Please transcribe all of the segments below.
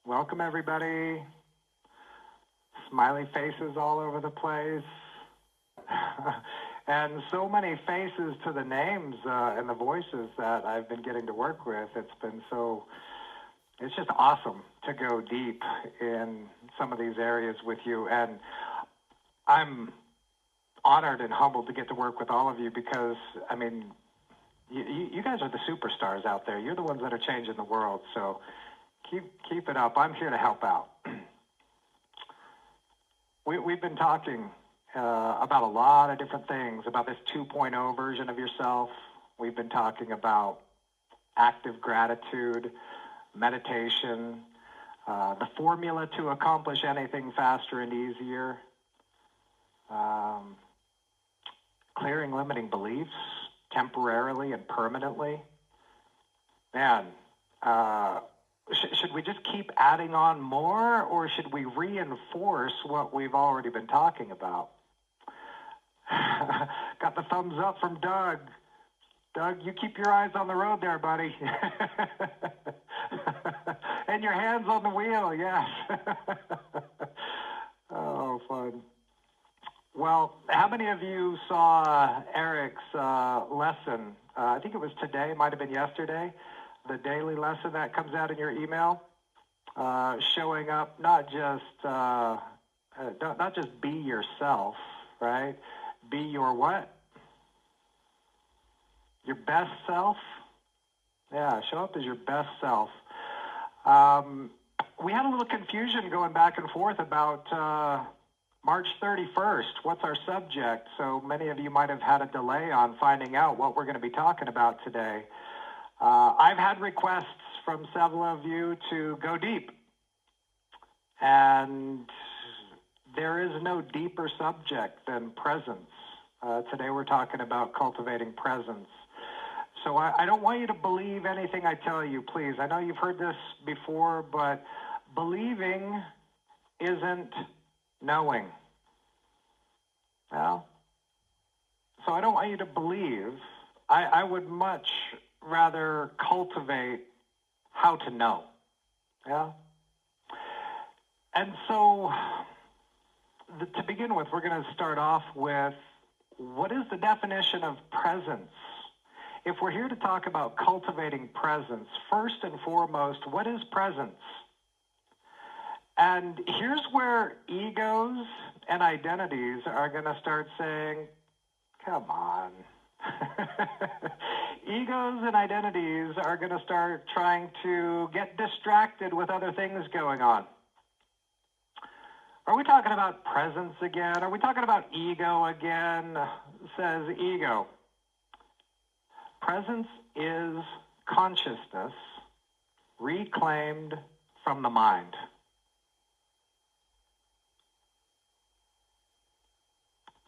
Welcome, everybody. Smiley faces all over the place. And so many faces to the names and the voices that I've been getting to work with. It's just awesome to go deep in some of these areas with you. And I'm honored and humbled to get to work with all of you because, I mean, you guys are the superstars out there. You're the ones that are changing the world. So keep it up. I'm here to help out. We've been talking about a lot of different things, about this 2.0 version of yourself. We've been talking about active gratitude, meditation, the formula to accomplish anything faster and easier, clearing limiting beliefs temporarily and permanently. Man, should we just keep adding on more, or should we reinforce what we've already been talking about? Got the thumbs up from Doug. Doug, you keep your eyes on the road there, buddy. And your hands on the wheel, yes. Oh, fun. Well, how many of you saw Eric's lesson? I think it was today, might have been yesterday, the daily lesson that comes out in your email, showing up not just be yourself, right? Be your what? Your best self? Yeah, show up as your best self. We had a little confusion going back and forth about March 31st. What's our subject? So many of you might have had a delay on finding out what we're going to be talking about today. I've had requests from several of you to go deep. And there is no deeper subject than presence. Today we're talking about cultivating presence. So I don't want you to believe anything I tell you, please. I know you've heard this before, but believing isn't knowing. Well, so I don't want you to believe. I would much rather cultivate how to know. Yeah? And so to begin with, we're going to start off with what is the definition of presence? If we're here to talk about cultivating presence, first and foremost, what is presence? And here's where egos and identities are going to start saying, come on. Egos and identities are going to start trying to get distracted with other things going on. Are we talking about presence again? Are we talking about ego again? Says ego. Presence is consciousness reclaimed from the mind.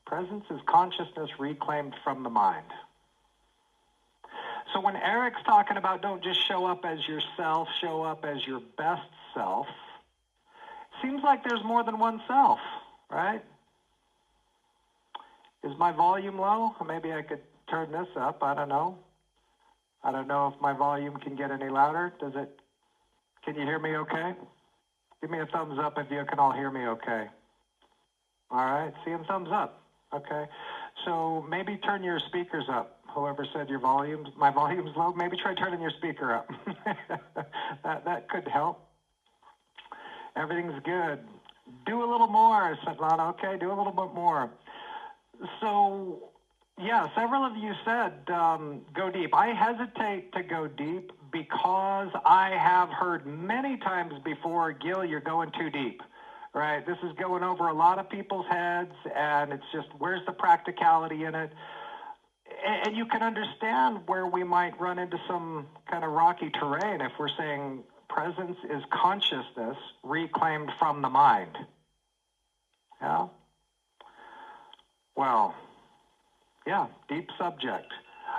Presence is consciousness reclaimed from the mind. So when Eric's talking about don't just show up as yourself, show up as your best self, seems like there's more than one self, right? Is my volume low? Maybe I could turn this up. I don't know. I don't know if my volume can get any louder. Can you hear me okay? Give me a thumbs up if you can all hear me okay. All right, seeing thumbs up. Okay. So maybe turn your speakers up. Whoever said my volume's low, maybe try turning your speaker up. that could help. Everything's good. Do a little more, Svetlana. Okay, do a little bit more. So, yeah, several of you said go deep. I hesitate to go deep because I have heard many times before, Gil, you're going too deep. Right? This is going over a lot of people's heads, and it's just, where's the practicality in it? And you can understand where we might run into some kind of rocky terrain if we're saying presence is consciousness reclaimed from the mind. Yeah? Well, yeah, deep subject.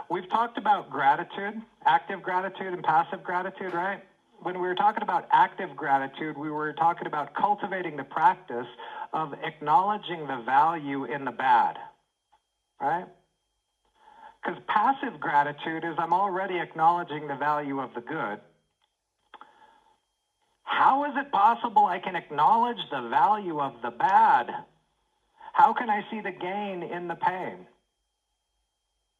We've talked about gratitude, active gratitude and passive gratitude, right? When we were talking about active gratitude, we were talking about cultivating the practice of acknowledging the value in the bad, right? Because passive gratitude is I'm already acknowledging the value of the good. How is it possible I can acknowledge the value of the bad? How can I see the gain in the pain?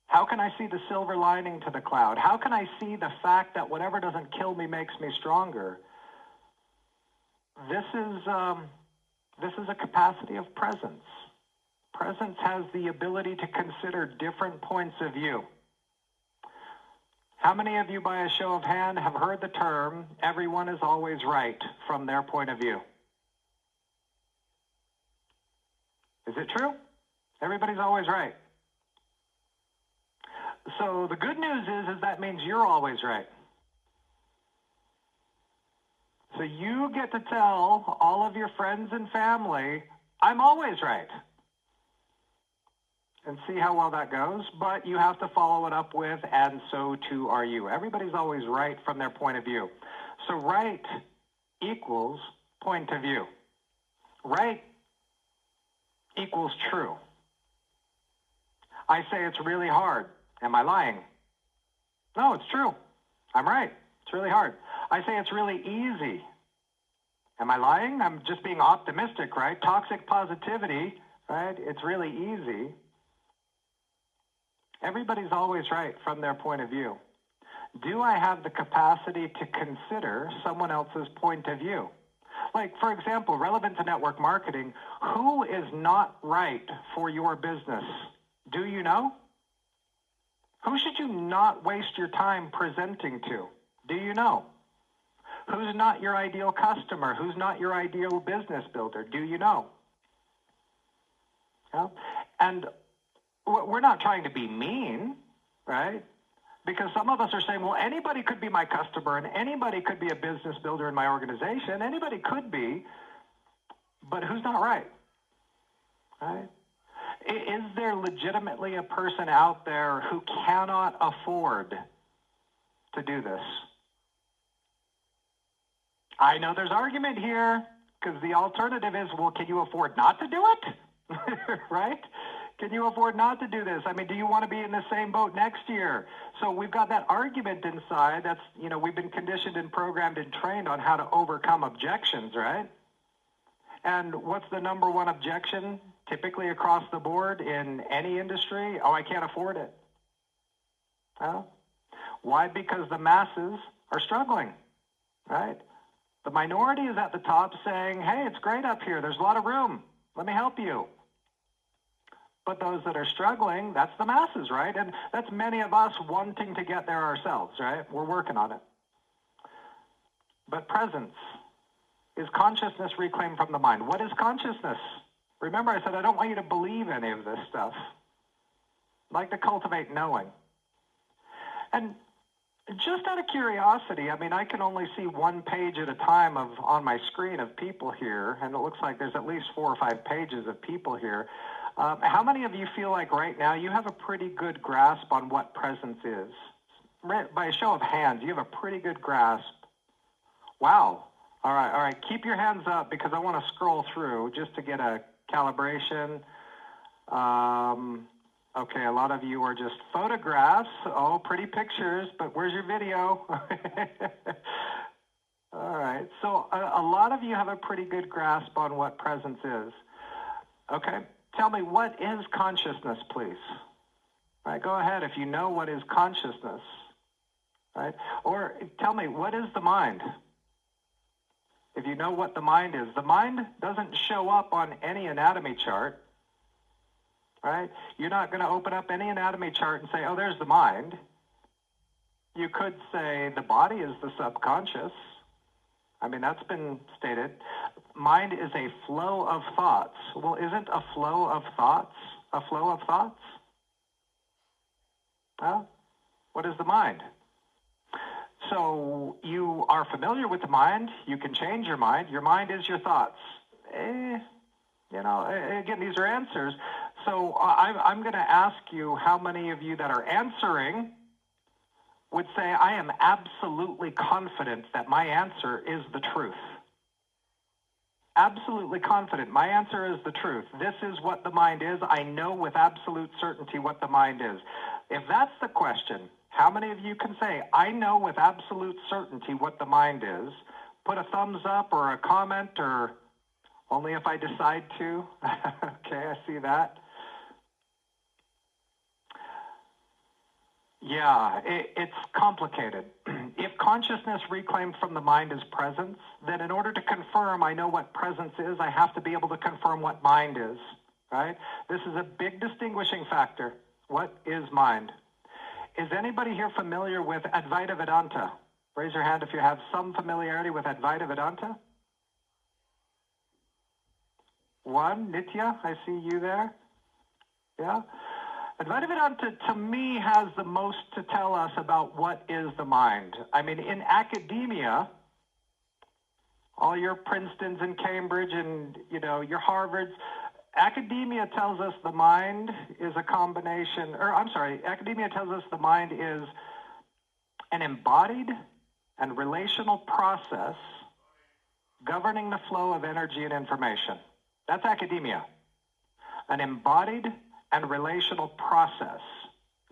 How can I see the silver lining to the cloud? How can I see the fact that whatever doesn't kill me makes me stronger? This is a capacity of presence. Presence has the ability to consider different points of view. How many of you, by a show of hand, have heard the term, everyone is always right from their point of view? Is it true? Everybody's always right. So the good news is that means you're always right. So you get to tell all of your friends and family, I'm always right. And see how well that goes. But you have to follow it up with, and so too are you. Everybody's always right from their point of view. So right equals point of view. Right equals true. I say it's really hard. Am I lying? No, it's true. I'm right. It's really hard. I say it's really easy. Am I lying? I'm just being optimistic, right? Toxic positivity, right? It's really easy. Everybody's always right from their point of view. Do I have the capacity to consider someone else's point of view? Like, for example, relevant to network marketing, who is not right for your business? Do you know? Who should you not waste your time presenting to? Do you know? Who's not your ideal customer? Who's not your ideal business builder? Do you know? Yeah? And we're not trying to be mean, right? Because some of us are saying, well, anybody could be my customer and anybody could be a business builder in my organization. Anybody could be, but who's not right? Right? Is there legitimately a person out there who cannot afford to do this? I know there's argument here because the alternative is, well, can you afford not to do it? Right? Can you afford not to do this? I mean, do you want to be in the same boat next year? So we've got that argument inside. That's, we've been conditioned and programmed and trained on how to overcome objections, right? And what's the number one objection typically across the board in any industry? Oh, I can't afford it. Well, why? Because the masses are struggling, right? The minority is at the top saying, hey, it's great up here. There's a lot of room. Let me help you. But those that are struggling, that's the masses, right? And that's many of us wanting to get there ourselves, right? We're working on it. But presence is consciousness reclaimed from the mind. What is consciousness? Remember, I said I don't want you to believe any of this stuff. I like to cultivate knowing. And just out of curiosity, I mean, I can only see one page at a time on my screen of people here, and it looks like there's at least 4 or 5 pages of people here. How many of you feel like right now you have a pretty good grasp on what presence is? By a show of hands, you have a pretty good grasp. Wow. All right. Keep your hands up because I want to scroll through just to get a calibration. Okay, a lot of you are just photographs. Oh, pretty pictures, but where's your video? All right, so a lot of you have a pretty good grasp on what presence is. Okay, tell me, what is consciousness, please? All right, go ahead if you know what is consciousness. Right? Or tell me, what is the mind? If you know what the mind is. The mind doesn't show up on any anatomy chart. Right? You're not going to open up any anatomy chart and say, oh, there's the mind. You could say the body is the subconscious. I mean, that's been stated. Mind is a flow of thoughts. Well, isn't a flow of thoughts a flow of thoughts? Well, what is the mind? So you are familiar with the mind. You can change your mind. Your mind is your thoughts. Again, these are answers. So I'm going to ask you how many of you that are answering would say, I am absolutely confident that my answer is the truth. Absolutely confident. My answer is the truth. This is what the mind is. I know with absolute certainty what the mind is. If that's the question, how many of you can say, I know with absolute certainty what the mind is, put a thumbs up or a comment, or only if I decide to? Okay, I see that. Yeah, it's complicated. If consciousness reclaimed from the mind is presence, then in order to confirm I know what presence is, I have to be able to confirm what mind is, right? This is a big distinguishing factor. What is mind? Is anybody here familiar with Advaita Vedanta? Raise your hand if you have some familiarity with Advaita Vedanta. One, Nitya, I see you there. Yeah. Advaita Vedanta, to me, has the most to tell us about what is the mind. I mean, in academia, all your Princetons and Cambridge and, your Harvards, academia tells us the mind is a combination, academia tells us the mind is an embodied and relational process governing the flow of energy and information. That's academia. An embodied and relational process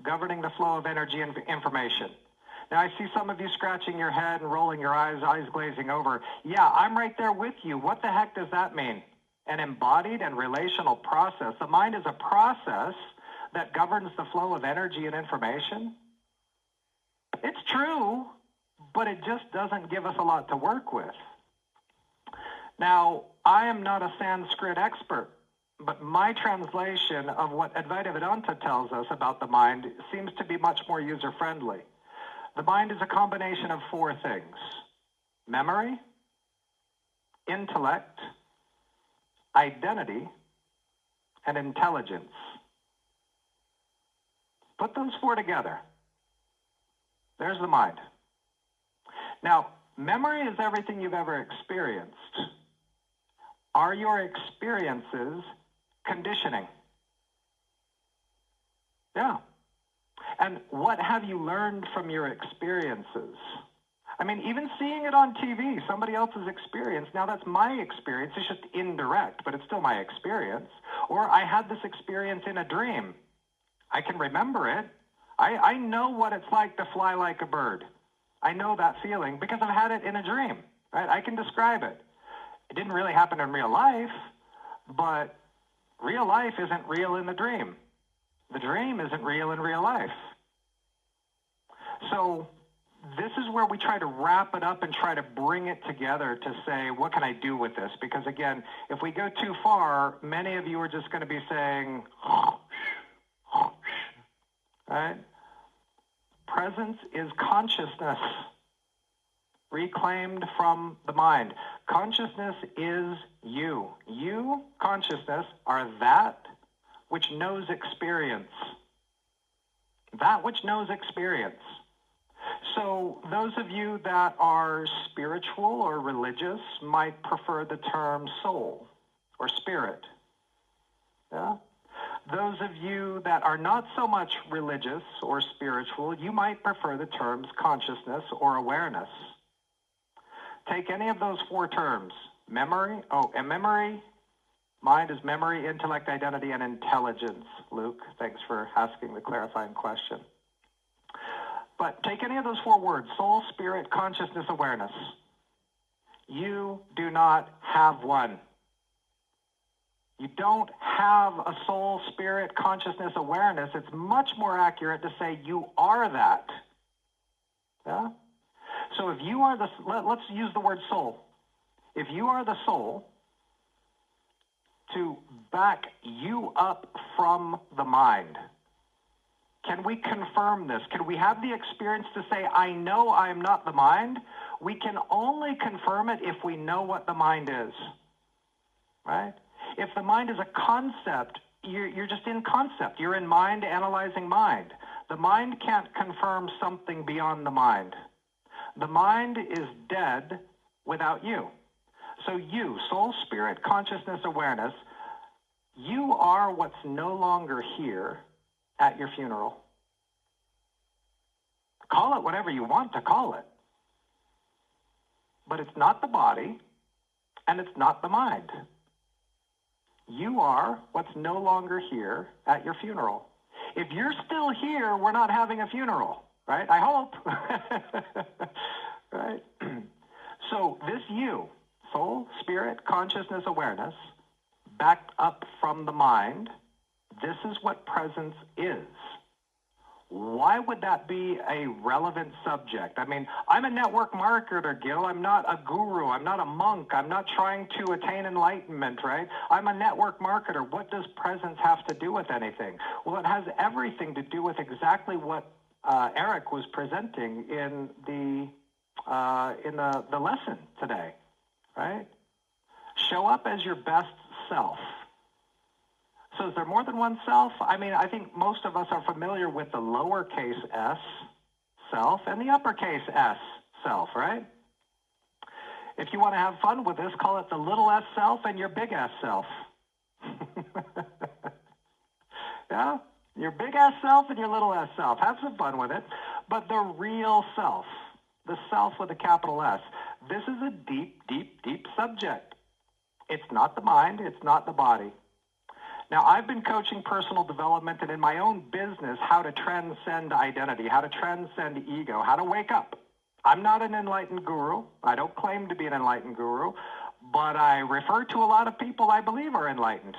governing the flow of energy and information. Now, I see some of you scratching your head and rolling your eyes glazing over. Yeah, I'm right there with you. What the heck does that mean? An embodied and relational process. The mind is a process that governs the flow of energy and information. It's true, but it just doesn't give us a lot to work with. Now, I am not a Sanskrit expert, but my translation of what Advaita Vedanta tells us about the mind seems to be much more user-friendly. The mind is a combination of four things: memory, intellect, identity, and intelligence. Put those four together. There's the mind. Now, memory is everything you've ever experienced. Are your experiences conditioning? Yeah. And what have you learned from your experiences? I mean, even seeing it on TV, somebody else's experience, now that's my experience, it's just indirect, but it's still my experience. Or I had this experience in a dream. I can remember it. I know what it's like to fly like a bird. I know that feeling because I've had it in a dream, right? I can describe it. It didn't really happen in real life, but real life isn't real in the dream. The dream isn't real in real life. So this is where we try to wrap it up and try to bring it together to say, what can I do with this? Because again, if we go too far, many of you are just going to be saying, right? Presence is consciousness reclaimed from the mind. Consciousness is you. You, consciousness, are that which knows experience. That which knows experience. So those of you that are spiritual or religious might prefer the term soul or spirit. Yeah? Those of you that are not so much religious or spiritual, you might prefer the terms consciousness or awareness. Take any of those four terms. Memory, mind is memory, intellect, identity, and intelligence. Luke, thanks for asking the clarifying question. But take any of those four words, soul, spirit, consciousness, awareness. You do not have one. You don't have a soul, spirit, consciousness, awareness. It's much more accurate to say you are that. Yeah? So if you are let's use the word soul. If you are the soul, to back you up from the mind, can we confirm this? Can we have the experience to say, I know I am not the mind? We can only confirm it if we know what the mind is, right? If the mind is a concept, you're just in concept. You're in mind analyzing mind. The mind can't confirm something beyond the mind. The mind is dead without you. So you, soul, spirit, consciousness, awareness, you are what's no longer here at your funeral. Call it whatever you want to call it. But it's not the body, and it's not the mind. You are what's no longer here at your funeral. If you're still here, we're not having a funeral, right? I hope. Right? So this you, soul, spirit, consciousness, awareness, backed up from the mind, this is what presence is. Why would that be a relevant subject? I mean, I'm a network marketer, Gil. I'm not a guru. I'm not a monk. I'm not trying to attain enlightenment, right? I'm a network marketer. What does presence have to do with anything? Well, it has everything to do with exactly what Eric was presenting in the lesson today, right? Show up as your best self. So is there more than one self? I mean, I think most of us are familiar with the lowercase s, self, and the uppercase s, self, right? If you want to have fun with this, call it the little s self and your big S self. Yeah? Your big S self and your little s self. Have some fun with it. But the real self, the self with a capital S, this is a deep, deep, deep subject. It's not the mind. It's not the body. Now, I've been coaching personal development and in my own business, how to transcend identity, how to transcend ego, how to wake up. I'm not an enlightened guru. I don't claim to be an enlightened guru, but I refer to a lot of people I believe are enlightened,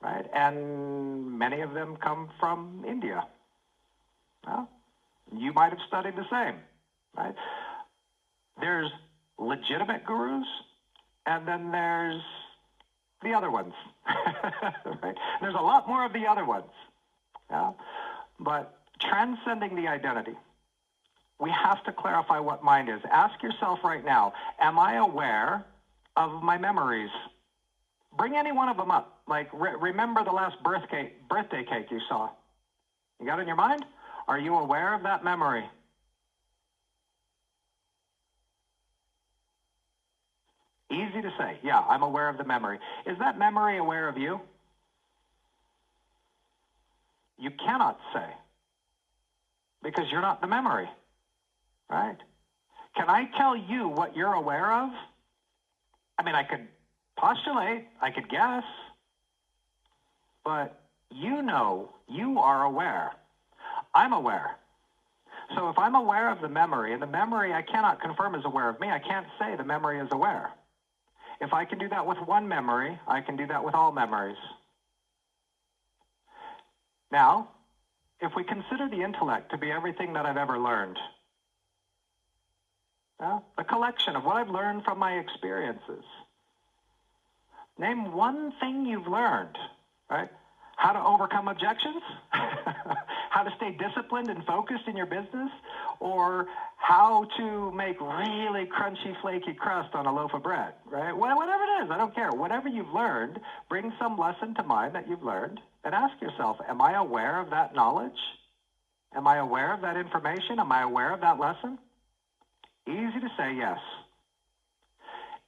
right? And many of them come from India. Well, you might have studied the same, right? There's legitimate gurus, and then there's the other ones, right? There's a lot more of the other ones, yeah? But transcending the identity, we have to clarify what mind is. Ask yourself right now, am I aware of my memories? Bring any one of them up. Like, remember the last birthday cake you saw. You got it in your mind? Are you aware of that memory? Easy to say. Yeah, I'm aware of the memory. Is that memory aware of you? You cannot say, because you're not the memory, right? Can I tell you what you're aware of? I mean, I could postulate, I could guess, but you know, you are aware. I'm aware. So if I'm aware of the memory, and the memory I cannot confirm is aware of me, I can't say the memory is aware. If I can do that with one memory, I can do that with all memories. Now, if we consider the intellect to be everything that I've ever learned, a collection of what I've learned from my experiences, name one thing you've learned, right? How to overcome objections? How to stay disciplined and focused in your business? Or how to make really crunchy, flaky crust on a loaf of bread, right? Whatever it is, I don't care. Whatever you've learned, bring some lesson to mind that you've learned and ask yourself, am I aware of that knowledge? Am I aware of that information? Am I aware of that lesson? Easy to say yes.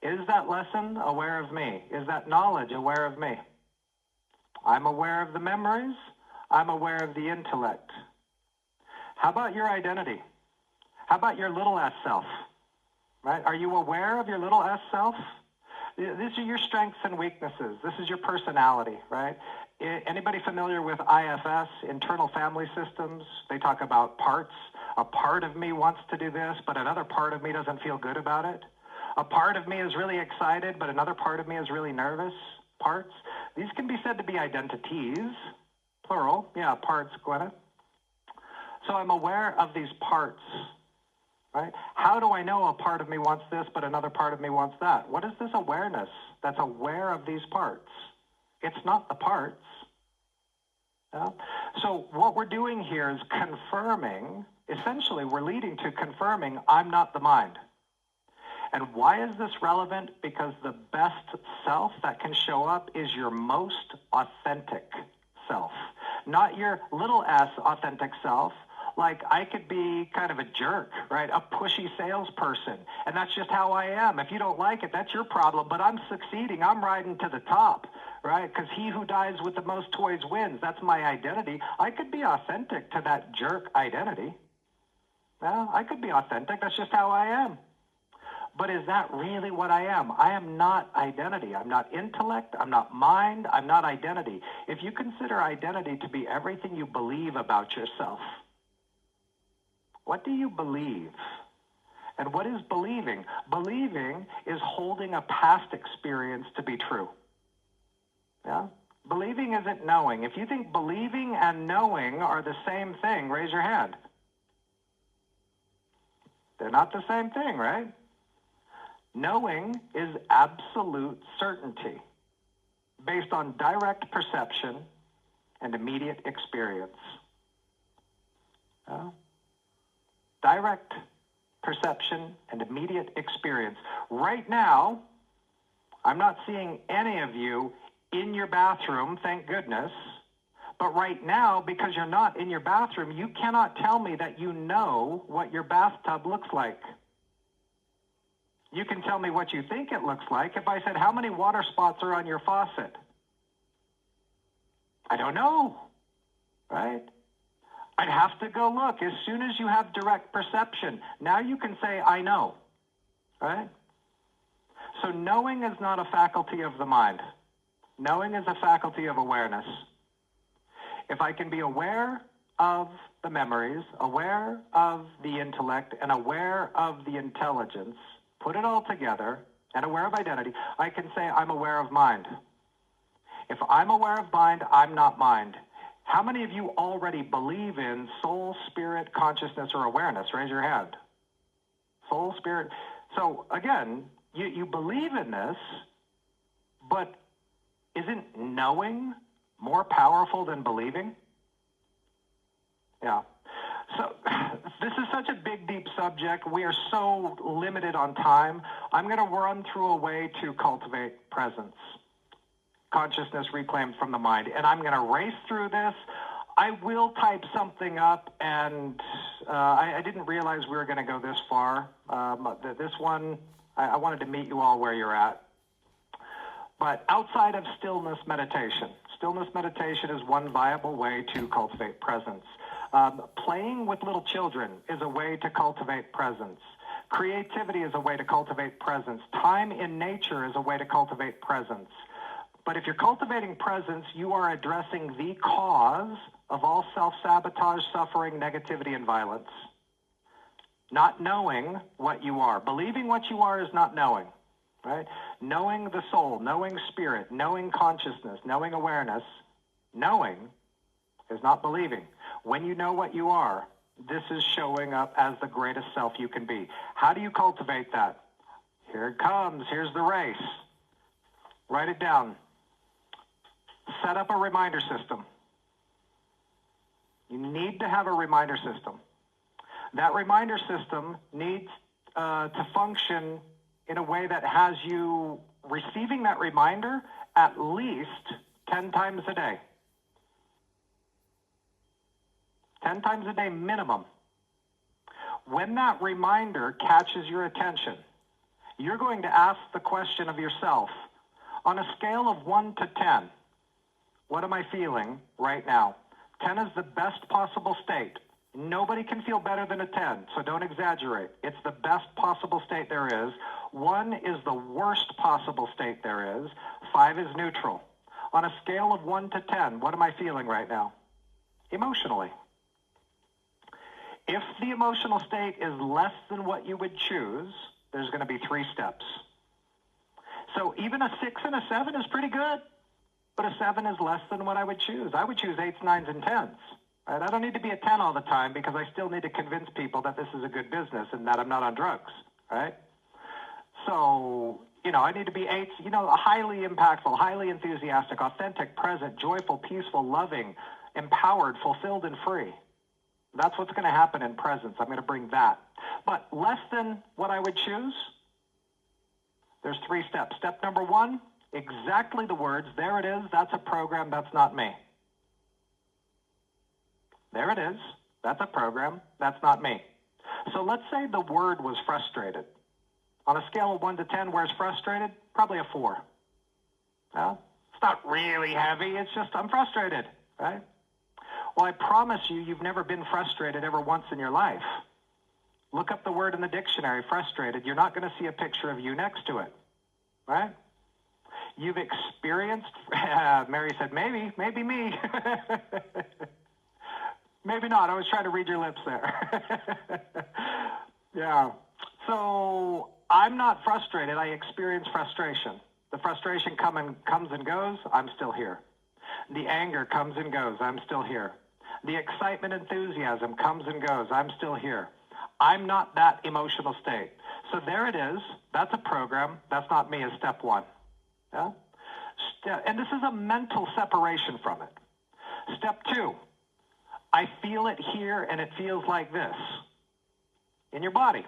Is that lesson aware of me? Is that knowledge aware of me? I'm aware of the memories. I'm aware of the intellect. How about your identity? How about your little s self? Right? Are you aware of your little s self? These are your strengths and weaknesses. This is your personality, right? Anybody familiar with IFS, internal family systems? They talk about parts. A part of me wants to do this, but another part of me doesn't feel good about it. A part of me is really excited, but another part of me is really nervous. Parts. These can be said to be identities, plural. Yeah, parts, Gwyneth. So I'm aware of these parts, right? How do I know a part of me wants this, but another part of me wants that? What is this awareness that's aware of these parts? It's not the parts. Yeah? So what we're doing here is confirming, essentially we're leading to confirming I'm not the mind. And why is this relevant? Because the best self that can show up is your most authentic self, not your little s authentic self. Like, I could be kind of a jerk, right? A pushy salesperson, and that's just how I am. If you don't like it, that's your problem, but I'm succeeding. I'm riding to the top, right? Because he who dies with the most toys wins. That's my identity. I could be authentic to that jerk identity. Well, I could be authentic. That's just how I am. But is that really what I am? I am not identity. I'm not intellect. I'm not mind. I'm not identity. If you consider identity to be everything you believe about yourself, what do you believe? And what is believing? Believing is holding a past experience to be true. Yeah? Believing isn't knowing. If you think believing and knowing are the same thing, raise your hand. They're not the same thing, right? Knowing is absolute certainty based on direct perception and immediate experience. Direct perception and immediate experience. Right now, I'm not seeing any of you in your bathroom, thank goodness. But right now, because you're not in your bathroom, you cannot tell me that you know what your bathtub looks like. You can tell me what you think it looks like. If I said, how many water spots are on your faucet? I don't know, right? I'd have to go look. As soon as you have direct perception, now you can say, I know, right? So knowing is not a faculty of the mind. Knowing is a faculty of awareness. If I can be aware of the memories, aware of the intellect, and aware of the intelligence, put it all together, and aware of identity, I can say I'm aware of mind. If I'm aware of mind, I'm not mind. How many of you already believe in soul, spirit, consciousness, or awareness? Raise your hand. Soul, spirit. So again, you believe in this, but isn't knowing more powerful than believing? Yeah. So this is such a big, deep subject. We are so limited on time. I'm going to run through a way to cultivate presence, consciousness reclaimed from the mind. And I'm going to race through this. I will type something up, and I didn't realize we were going to go this far. This one, I wanted to meet you all where you're at. But outside of stillness meditation is one viable way to cultivate presence. Playing with little children is a way to cultivate presence. Creativity is a way to cultivate presence. Time in nature is a way to cultivate presence. But if you're cultivating presence, you are addressing the cause of all self-sabotage, suffering, negativity, and violence. Not knowing what you are. Believing what you are is not knowing. Right? Knowing the soul, knowing spirit, knowing consciousness, knowing awareness, knowing is not believing. When you know what you are, this is showing up as the greatest self you can be. How do you cultivate that? Here it comes. Here's the race. Write it down. Set up a reminder system. You need to have a reminder system. That reminder system needs to function in a way that has you receiving that reminder at least 10 times a day. 10 times a day minimum. When that reminder catches your attention, you're going to ask the question of yourself, on a scale of 1 to 10, what am I feeling right now? 10 is the best possible state. Nobody can feel better than a 10, so don't exaggerate. It's the best possible state there is. 1 is the worst possible state there is. 5 is neutral. On a scale of 1 to 10, what am I feeling right now? Emotionally. If the emotional state is less than what you would choose, there's going to be 3 steps. So even a 6 and a 7 is pretty good, but a 7 is less than what I would choose. I would choose 8s, 9s, and 10s. Right? I don't need to be a 10 all the time because I still need to convince people that this is a good business and that I'm not on drugs, right? So, I need to be 8s, highly impactful, highly enthusiastic, authentic, present, joyful, peaceful, loving, empowered, fulfilled, and free. That's what's going to happen in presence. I'm going to bring that. But less than what I would choose, there's 3 steps. Step number 1, exactly the words. There it is. That's a program. That's not me. There it is. That's a program. That's not me. So let's say the word was frustrated. On a scale of 1 to 10, where's frustrated? Probably a 4. Well, it's not really heavy. It's just I'm frustrated, right? Well, I promise you, you've never been frustrated ever once in your life. Look up the word in the dictionary, frustrated. You're not going to see a picture of you next to it, right? You've experienced, Mary said, maybe me. Maybe not. I was trying to read your lips there. Yeah. So I'm not frustrated. I experience frustration. The frustration comes and goes. I'm still here. The anger comes and goes. I'm still here. The excitement, enthusiasm comes and goes. I'm still here. I'm not that emotional state. So there it is. That's a program. That's not me as step one. Yeah? And this is a mental separation from it. Step two, I feel it here and it feels like this in your body.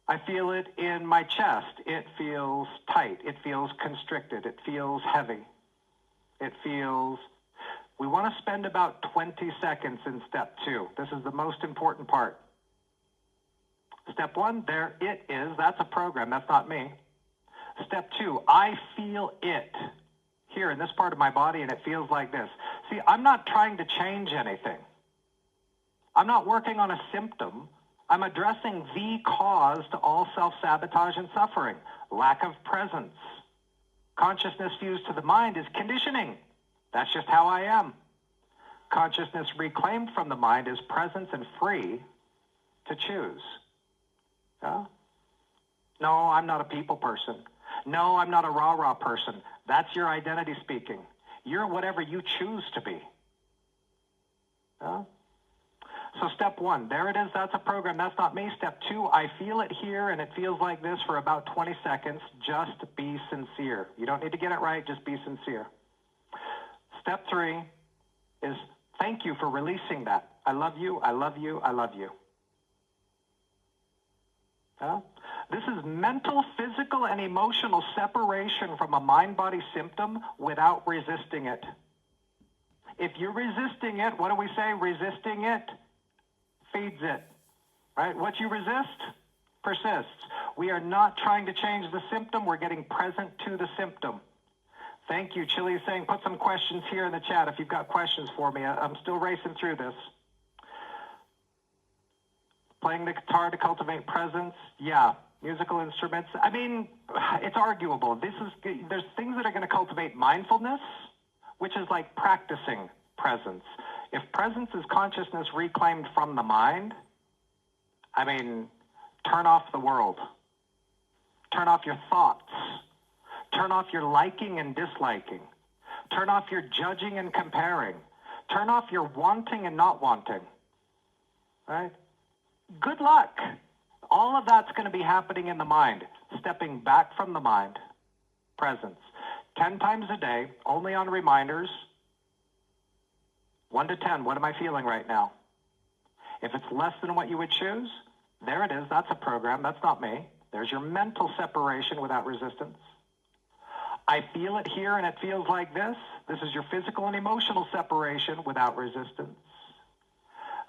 I feel it in my chest. It feels tight. It feels constricted. It feels heavy. It feels... We want to spend about 20 seconds in step two. This is the most important part. Step one, there it is. That's a program. That's not me. Step two, I feel it here in this part of my body, and it feels like this. See, I'm not trying to change anything. I'm not working on a symptom. I'm addressing the cause to all self-sabotage and suffering, lack of presence. Consciousness fused to the mind is conditioning. That's just how I am. Consciousness reclaimed from the mind is presence and free to choose. Yeah? No, I'm not a people person. No, I'm not a rah-rah person. That's your identity speaking. You're whatever you choose to be. Yeah? So step one, there it is. That's a program. That's not me. Step two, I feel it here and it feels like this for about 20 seconds. Just be sincere. You don't need to get it right. Just be sincere. Step three is thank you for releasing that. I love you. I love you. I love you. Yeah? This is mental, physical, and emotional separation from a mind-body symptom without resisting it. If you're resisting it, what do we say? Resisting it feeds it, right? What you resist persists. We are not trying to change the symptom. We're getting present to the symptom. Thank you. Chili is saying, put some questions here in the chat if you've got questions for me. I'm still racing through this. Playing the guitar to cultivate presence. Yeah. Musical instruments. I mean, it's arguable. There's things that are going to cultivate mindfulness, which is like practicing presence. If presence is consciousness reclaimed from the mind, I mean, turn off the world. Turn off your thoughts. Turn off your liking and disliking. Turn off your judging and comparing. Turn off your wanting and not wanting. Right? Good luck. All of that's going to be happening in the mind. Stepping back from the mind. Presence. 10 times a day, only on reminders. 1 to 10, what am I feeling right now? If it's less than what you would choose, there it is. That's a program. That's not me. There's your mental separation without resistance. I feel it here and it feels like this. This is your physical and emotional separation without resistance.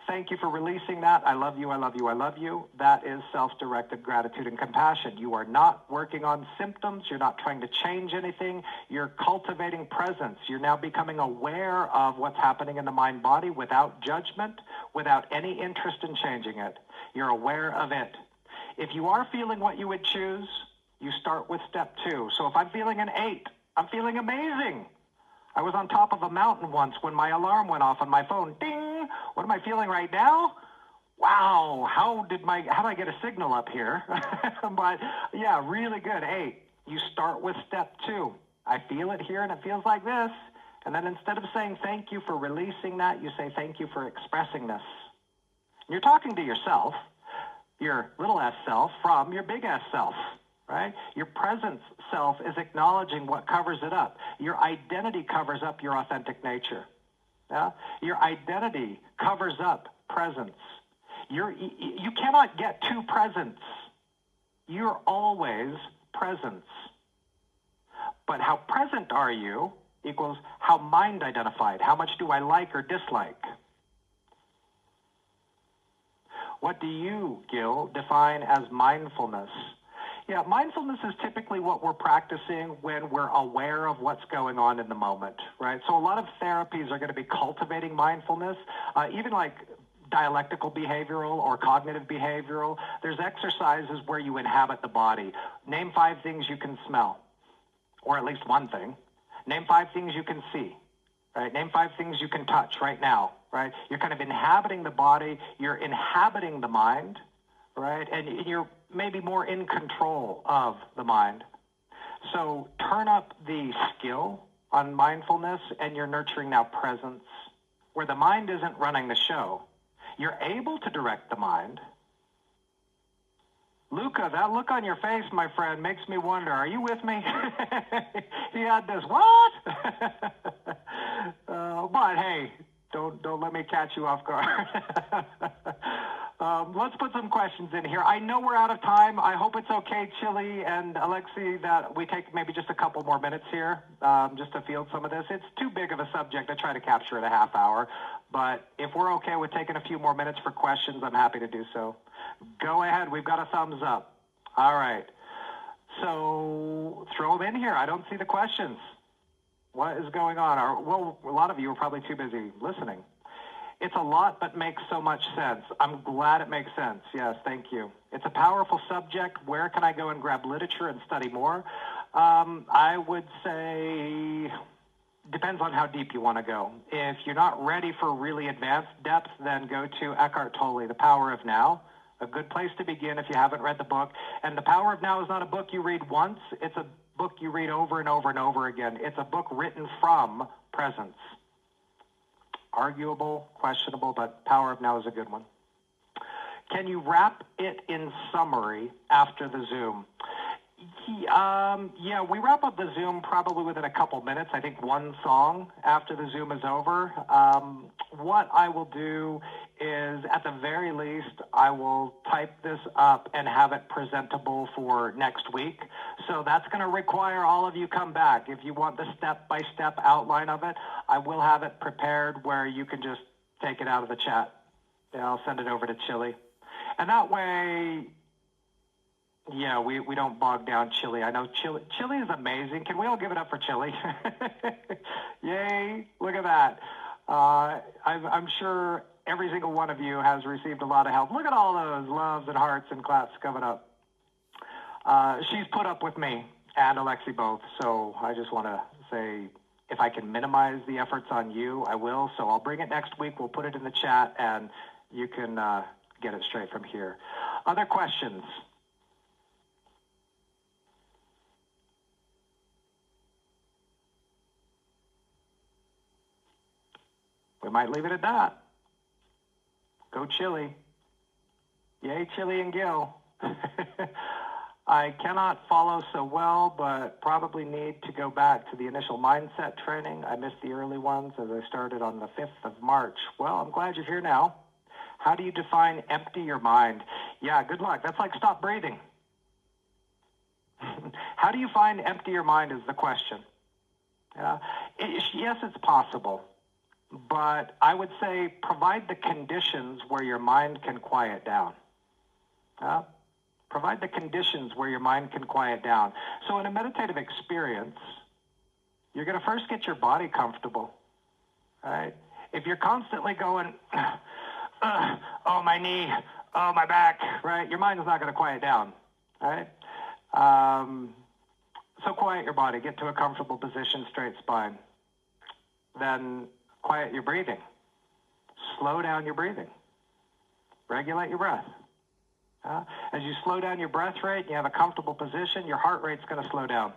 Thank you for releasing that. I love you, I love you, I love you. That is self-directed gratitude and compassion. You are not working on symptoms. You're not trying to change anything. You're cultivating presence. You're now becoming aware of what's happening in the mind-body without judgment, without any interest in changing it. You're aware of it. If you are feeling what you would choose, you start with step 2. So if I'm feeling an 8, I'm feeling amazing. I was on top of a mountain once when my alarm went off on my phone. Ding! What am I feeling right now? Wow, how did I get a signal up here? But yeah, really good. 8. You start with step 2. I feel it here and it feels like this. And then instead of saying thank you for releasing that, you say thank you for expressing this. And you're talking to yourself, your little s self, from your big S self. Right? Your presence self is acknowledging what covers it up. Your identity covers up your authentic nature. Yeah? Your identity covers up presence. You cannot get to presence. You're always presence. But how present are you equals how mind identified. How much do I like or dislike? What do you, Gil, define as mindfulness? Yeah, mindfulness is typically what we're practicing when we're aware of what's going on in the moment, right? So a lot of therapies are going to be cultivating mindfulness, even like dialectical behavioral or cognitive behavioral. There's exercises where you inhabit the body. Name 5 things you can smell, or at least one thing. Name 5 things you can see, right? Name 5 things you can touch right now, right? You're kind of inhabiting the body. You're inhabiting the mind. right? And you're maybe more in control of the mind. So turn up the skill on mindfulness, and you're nurturing now presence, where the mind isn't running the show. You're able to direct the mind. Luca, that look on your face, my friend, makes me wonder, are you with me? He had this, what? But hey, don't let me catch you off guard. Let's put some questions in here. I know we're out of time. I hope it's okay, Chili and Alexi, that we take maybe just a couple more minutes here, just to field some of this. It's too big of a subject to try to capture in a half hour, but if we're okay with taking a few more minutes for questions, I'm happy to do so. Go ahead. We've got a thumbs up. All right. So throw them in here. I don't see the questions. What is going on? Well, a lot of you are probably too busy listening. It's a lot, but makes so much sense. I'm glad it makes sense. Yes, thank you. It's a powerful subject. Where can I go and grab literature and study more? I would say depends on how deep you want to go. If you're not ready for really advanced depth, then go to Eckhart Tolle, The Power of Now. A good place to begin if you haven't read the book. And The Power of Now is not a book you read once. It's a book you read over and over and over again. It's a book written from presence. Arguable, questionable, but Power of Now is a good one. Can you wrap it in summary after the Zoom? Yeah, we wrap up the Zoom probably within a couple minutes. I think one song after the Zoom is over. What I will do is, at the very least, I will type this up and have it presentable for next week. So that's going to require all of you come back. If you want the step-by-step outline of it, I will have it prepared where you can just take it out of the chat. Yeah, I'll send it over to Chili. And that way, yeah, we don't bog down Chili. I know Chili is amazing. Can we all give it up for Chili? Yay, look at that. I'm sure every single one of you has received a lot of help. Look at all those loves and hearts and claps coming up. She's put up with me and Alexi both, so I just want to say, if I can minimize the efforts on you, I will. So I'll bring it next week. We'll put it in the chat, and you can get it straight from here. Other questions? We might leave it at that. Go Chili. Yay, Chili and Gil. I cannot follow so well, but probably need to go back to the initial mindset training. I missed the early ones as I started on the 5th of March. Well, I'm glad you're here now. How do you define empty your mind? Yeah, good luck. That's like stop breathing. How do you find empty your mind is the question. Yes, it's possible. But I would say provide the conditions where your mind can quiet down. Provide the conditions where your mind can quiet down. So in a meditative experience, you're going to first get your body comfortable. Right? If you're constantly going, oh, my knee, oh, my back, right? Your mind is not going to quiet down. Right? So quiet your body. Get to a comfortable position, straight spine. Then quiet your breathing. Slow down your breathing. Regulate your breath. As you slow down your breath rate, you have a comfortable position, your heart rate's going to slow down.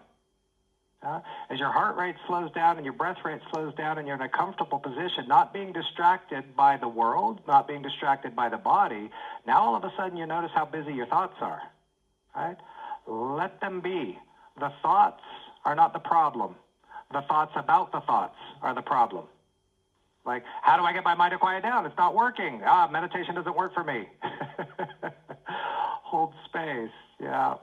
As your heart rate slows down and your breath rate slows down and you're in a comfortable position, not being distracted by the world, not being distracted by the body, now all of a sudden you notice how busy your thoughts are. Right? Let them be. The thoughts are not the problem. The thoughts about the thoughts are the problem. Like, how do I get my mind to quiet down? It's not working. Meditation doesn't work for me. Hold space, yeah.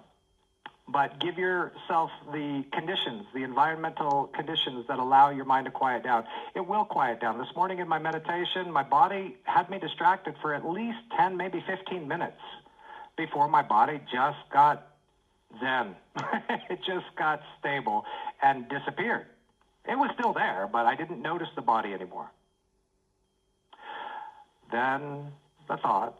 But give yourself the conditions, the environmental conditions that allow your mind to quiet down. It will quiet down. This morning in my meditation, my body had me distracted for at least 10, maybe 15 minutes before my body just got zen. It just got stable and disappeared. It was still there, but I didn't notice the body anymore. Then the thoughts,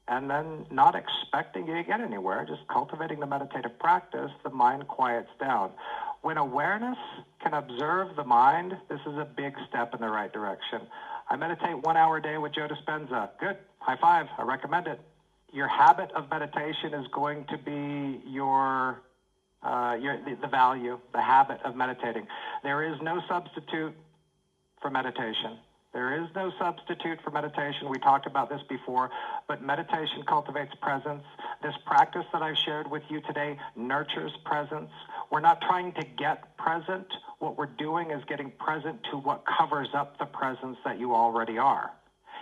and then not expecting you to get anywhere, just cultivating the meditative practice, the mind quiets down. When awareness can observe the mind, this is a big step in the right direction. I meditate 1 hour a day with Joe Dispenza. Good. High five. I recommend it. Your habit of meditation is going to be the value, the habit of meditating. There is no substitute for meditation. There is no substitute for meditation. We talked about this before, but meditation cultivates presence. This practice that I've shared with you today nurtures presence. We're not trying to get present. What we're doing is getting present to what covers up the presence that you already are.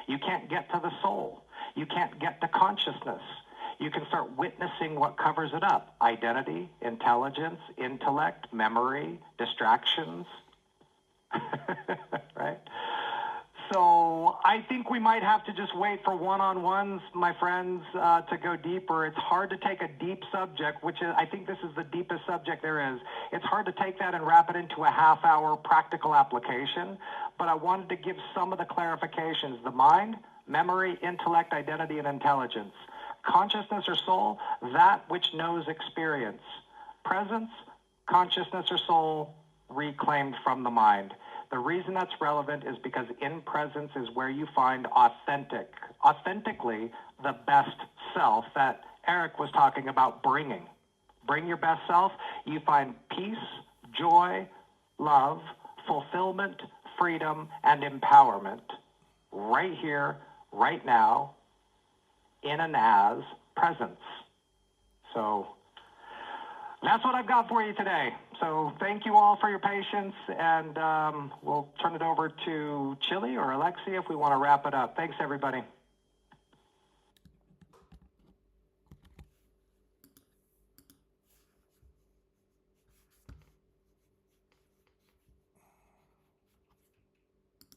You can't get to the soul. You can't get to consciousness. You can start witnessing what covers it up. Identity, intelligence, intellect, memory, distractions. Right? So I think we might have to just wait for one-on-ones, my friends, to go deeper. It's hard to take a deep subject, which is, I think this is the deepest subject there is. It's hard to take that and wrap it into a half-hour practical application, but I wanted to give some of the clarifications. The mind, memory, intellect, identity, and intelligence. Consciousness or soul, that which knows experience. Presence, consciousness or soul, reclaimed from the mind. The reason that's relevant is because in presence is where you find authentically the best self that Eric was talking about bringing. Bring your best self. You find peace, joy, love, fulfillment, freedom, and empowerment right here, right now, in and as presence. So that's what I've got for you today. So thank you all for your patience, and we'll turn it over to Chili or Alexia if we want to wrap it up. Thanks, everybody.